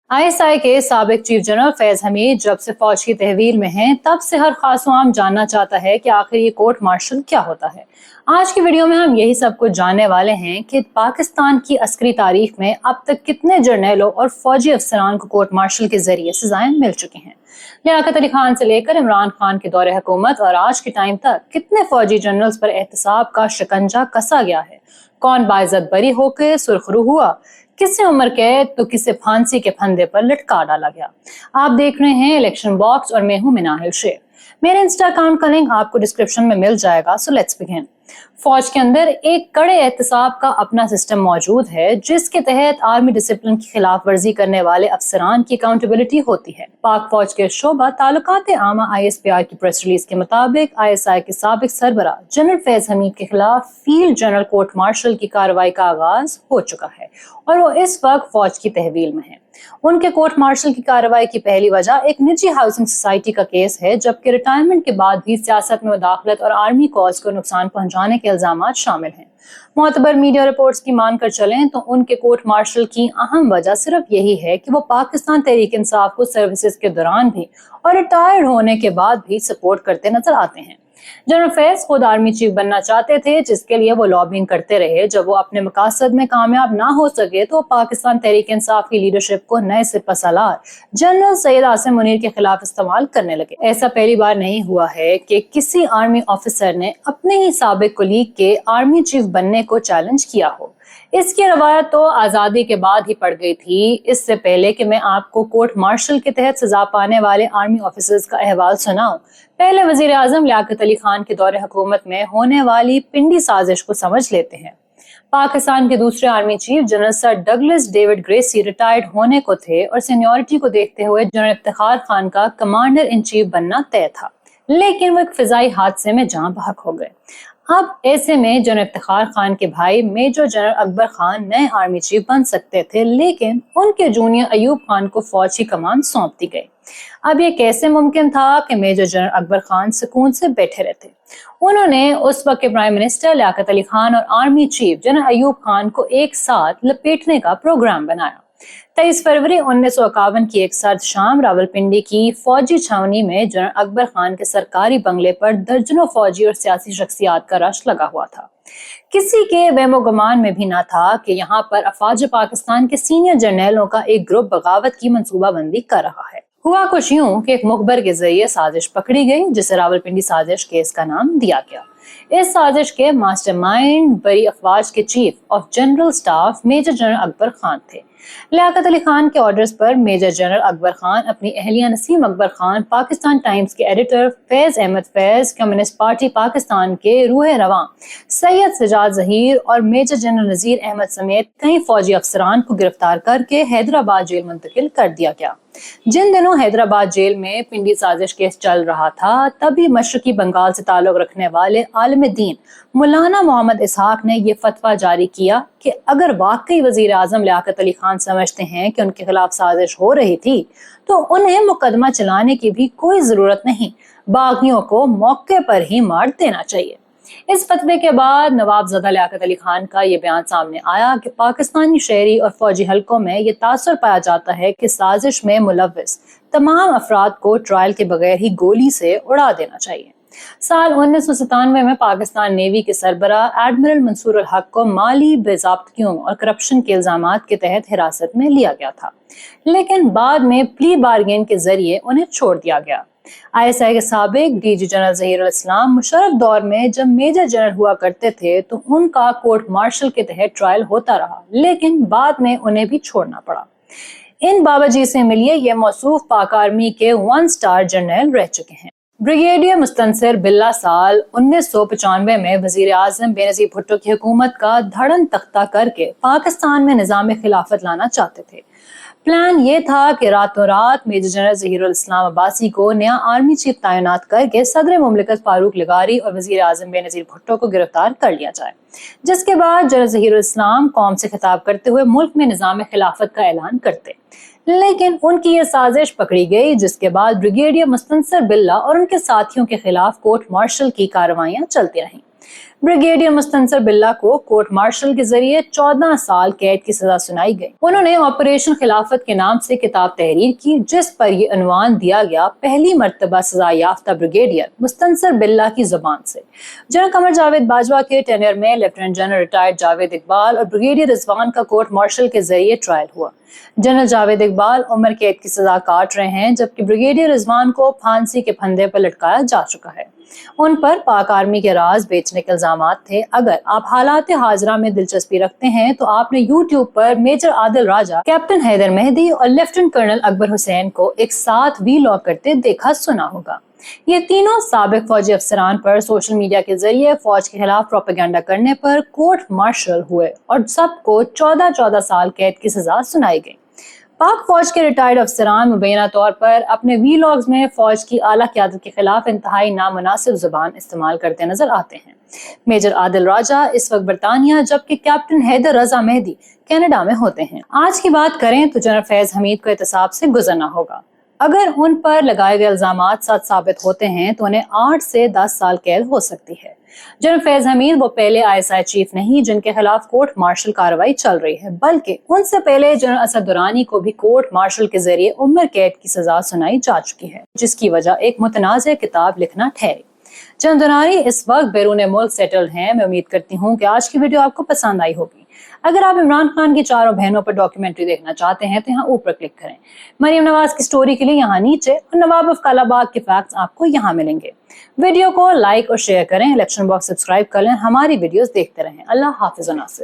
ISI के साबिक chief general Faiz Hamid जब से फौज की तहवील में हैं, तब से हर खास आम जानना चाहता है कि आखिर ये कोर्ट मार्शल क्या होता है। आज की वीडियो में हम यही सब कुछ जानने वाले हैं कि पाकिस्तान की अस्करी तारीख में अब तक कितने जर्नैलों और फौजी अफसरान को कोर्ट मार्शल के जरिए सजाएं मिल चुकी हैं। लियाकत अली खान से लेकर इमरान खान के दौरे हुकूमत और आज के टाइम तक कितने फौजी जनरल्स पर एहतसाब का शिकंजा कसा गया है, कौन बाइज्जत बरी होकर सुरखरू हुआ, किसे उम्र कैद तो किसे फांसी के फंदे पर लटका डाला गया। आप देख रहे हैं इलेक्शन बॉक्स और मैं हूं मिनाहिल शेख। मेरे इंस्टा अकाउंट का लिंक आपको डिस्क्रिप्शन में मिल जाएगा। So let's begin. फौज के अंदर एक कड़े एहतसाब का अपना सिस्टम मौजूद है, जिसके तहत आर्मी डिसिप्लिन की खिलाफ वर्जी करने वाले अफसरान की अकाउंटेबिलिटी होती है। पाक फौज के शोबा ताल्लुकात आमा ISPR की प्रेस रिलीज के मुताबिक ISI के साबिक सरबरा जनरल फैज हमीद के खिलाफ फील्ड जनरल कोर्ट मार्शल की कार्रवाई का आगाज हो चुका है और वो इस वक्त फौज की तहवील में है। उनके कोर्ट मार्शल की कार्रवाई की पहली वजह एक निजी हाउसिंग सोसाइटी का केस है, जबकि रिटायरमेंट के बाद भी सियासत में मुदाखलत और आर्मी कॉज को नुकसान पहुंचाने के इल्जामात शामिल हैं। मोतबर मीडिया रिपोर्ट्स की मानकर चलें तो उनके कोर्ट मार्शल की अहम वजह सिर्फ यही है कि वो पाकिस्तान तहरीक इंसाफ को सर्विसेज के दौरान भी और रिटायर्ड होने के बाद भी सपोर्ट करते नजर आते हैं। जनरल फैज खुद आर्मी चीफ बनना चाहते थे, जिसके लिए वो लॉबिंग करते रहे। जब वो अपने मकसद में कामयाब ना हो सके तो पाकिस्तान तहरीक इंसाफ की लीडरशिप को नए सिपह सालार जनरल सैयद आसिम मुनीर के खिलाफ इस्तेमाल करने लगे। ऐसा पहली बार नहीं हुआ है कि किसी आर्मी ऑफिसर ने अपने ही साबिक कुलीग के आर्मी चीफ बनने को चैलेंज किया हो। इसकी रवायत तो आजादी के बाद ही पड़ गई थी। इससे पहले कि मैं आपको कोर्ट मार्शल के तहत सजा पाने वाले आर्मी ऑफिसर्स का अहवाल सुनाऊं, पहले वजीर आजम लियाकत अली खान के दौरे हुकूमत में होने वाली पिंडी साजिश को समझ लेते हैं। पाकिस्तान के दूसरे army chief General Sir Douglas David Gracey retired होने को थे और सीनियरिटी को देखते हुए जनरल इफ्तिखार खान का कमांडर इन चीफ बनना तय था, लेकिन वो एक फिजाई हादसे में जान बहक हो गए। अब ऐसे में जनरल इफ्तिखार खान के भाई मेजर जनरल अकबर खान नए आर्मी चीफ बन सकते थे, लेकिन उनके जूनियर अयूब खान को फौज की कमान सौंप दी गई। अब ये कैसे मुमकिन था कि मेजर जनरल अकबर खान सुकून से बैठे रहते? उन्होंने उस वक्त के प्राइम मिनिस्टर लियाकत अली खान और army chief general Ayub Khan को एक साथ लपेटने का प्रोग्राम बनाया। 23 फरवरी 1951 की एक सर्द शाम रावलपिंडी की फौजी छावनी में जनरल अकबर खान के सरकारी बंगले पर दर्जनों फौजी और सियासी शख्सियात का रश लगा हुआ था। किसी के वहमो गुमान में भी न था कि यहाँ पर अफवाज पाकिस्तान के सीनियर जर्नैलों का एक ग्रुप बगावत की मंसूबाबंदी कर रहा है। हुआ कुछ यूं कि एक मुखबर के जरिए साजिश पकड़ी गई, जिसे रावलपिंडी साजिश केस का नाम दिया गया। इस साजिश के मास्टरमाइंड बरी अफवाज के chief of general staff Major General Akbar Khan थे। लियाकत अली खान के ऑर्डर्स पर मेजर जनरल अकबर खान अपनी अहलिया नसीम अकबर खान, पाकिस्तान टाइम्स के editor Faiz Ahmed Faiz, Communist Party Pakistan के रूह रवां सैयद सजाद जहीर और मेजर जनरल नजीर अहमद समेत कई फौजी अफसरान को गिरफ्तार करके हैदराबाद जेल मुंतकिल कर दिया गया। जिन दिनों हैदराबाद जेल में पिंडी साजिश केस चल रहा था, तभी मशरकी बंगाल से ताल्लुक रखने वाले आलिम दीन मौलाना मोहम्मद इसहाक ने यह फतवा जारी किया कि अगर वाकई वजीर आजम लियाकत अली खान समझते हैं कि उनके खिलाफ साजिश हो रही थी, तो उन्हें मुकदमा चलाने की भी कोई जरूरत नहीं, बागियों को मौके पर ही मार देना चाहिए। इस फतवे के बाद नवाबजादा लियाकत अली खान का ये बयान सामने आया कि पाकिस्तानी शहरी और फौजी हलकों में ये तासुर पाया जाता है कि साजिश में मुलव्विस तमाम अफराद को ट्रायल के बगैर ही गोली से उड़ा देना चाहिए। साल 1997 में पाकिस्तान नेवी के सरबरा एडमिरल मंसूर अल हक को माली बेज़ाब्तगियों और करप्शन के इल्जामात के तहत हिरासत में लिया गया था, लेकिन बाद में प्ली बार्गेन के जरिए उन्हें छोड़ दिया गया। ISI के साबिक DG जनरल जहीर अल इस्लाम मुशर्रफ दौर में जब मेजर जनरल हुआ करते थे तो उनका कोर्ट मार्शल के तहत ट्रायल होता रहा, लेकिन बाद में उन्हें भी छोड़ना पड़ा। इन बाबाजी से मिलिए ये मौसूफ पाक आर्मी के 1 स्टार जनरल रह चुके हैं। ब्रिगेडियर मुस्तनसिर बिल्ला साल 1995 में वजीर आजम बेनजीर भुट्टो की हुकूमत का धड़न तख्ता करके पाकिस्तान में निजाम खिलाफत लाना चाहते थे। प्लान ये था कि रातों रात मेजर जनरल जहीर अल इस्लाम अब्बासी को नया आर्मी चीफ तैनात करके सदर मुमलिकत फारूक लगारी और वजीर आजम बेनजीर भुट्टो को गिरफ्तार कर लिया जाए, जिसके बाद जनरल जहीर अल इस्लाम कौम से खिताब करते हुए मुल्क में निजाम खिलाफत का ऐलान करते, लेकिन उनकी ये साजिश पकड़ी गई, जिसके बाद ब्रिगेडियर मुस्तनसिर बिल्ला और उनके साथियों के खिलाफ कोर्ट मार्शल की कार्रवाइयां चलती रहीं। ब्रिगेडियर मुस्तनसर बिल्ला को कोर्ट मार्शल के जरिए 14 साल कैद की सजा सुनाई गई। उन्होंने ऑपरेशन खिलाफत के नाम से किताब तहरीर की, जिस पर यह अनवान दिया गया पहली मर्तबा सजा याफ्ता ब्रिगेडियर मुस्तनसर बिल्ला की जुबान से। जनरल कमर जावेद बाजवा के टेन्योर में lieutenant general retired Javed Iqbal और ब्रिगेडियर रिजवान का कोर्ट मार्शल के जरिए ट्रायल हुआ। जनरल जावेद इकबाल उम्र कैद की सजा काट रहे हैं, जबकि ब्रिगेडियर रिजवान को फांसी के फंदे पर लटकाया जा चुका है। उन पर पाक आर्मी के राज बेचने के इल्जामात थे। अगर आप हालात हाजरा में दिलचस्पी रखते हैं तो आपने यूट्यूब पर मेजर आदिल राजा, कैप्टन हैदर मेहदी और लेफ्टिनेंट कर्नल अकबर हुसैन को एक साथ वीलॉग करते देखा सुना होगा। ये तीनों साबिक फौजी अफसरान पर सोशल मीडिया के जरिए फौज के खिलाफ प्रोपेगेंडा करने पर कोर्ट मार्शल हुए और सबको 14-14 साल कैद की सजा सुनाई गई। पाक फौज के रिटायर्ड अफसरान मुबैना तौर पर अपने वीलॉग्स में फौज की आला क़यादत के खिलाफ इंतहाई नामुनासिब जुबान इस्तेमाल करते नजर आते हैं। मेजर आदिल राजा इस वक्त बरतानिया, जबकि कैप्टन हैदर रजा मेहदी कनाडा में होते हैं। आज की बात करें तो जनरल फैज हमीद को एहतसाब से गुजरना होगा। अगर उन पर लगाए गए इल्जामात सच साबित होते हैं तो उन्हें 8 से 10 साल कैद हो सकती है। जनरल फैज हमीद वो पहले ISI चीफ नहीं जिनके खिलाफ कोर्ट मार्शल कार्रवाई चल रही है, बल्कि उनसे पहले जनरल असद दुरानी को भी कोर्ट मार्शल के जरिए उम्र कैद की सजा सुनाई जा चुकी है, जिसकी वजह एक मुतनाज़ किताब लिखना ठहरी। जनरल दुरानी इस वक्त बैरून मुल्क सेटल्ड हैं। मैं उम्मीद करती हूँ कि आज की वीडियो आपको पसंद आई होगी। अगर आप इमरान खान की चारों बहनों पर डॉक्यूमेंट्री देखना चाहते हैं तो यहाँ ऊपर क्लिक करें। मरियम नवाज की स्टोरी के लिए यहाँ नीचे, और नवाब ऑफ कालाबाग के फैक्ट्स आपको यहाँ मिलेंगे। वीडियो को लाइक और शेयर करें, इलेक्शन बॉक्स सब्सक्राइब कर लें, हमारी वीडियोस देखते रहें। अल्लाह हाफिज़।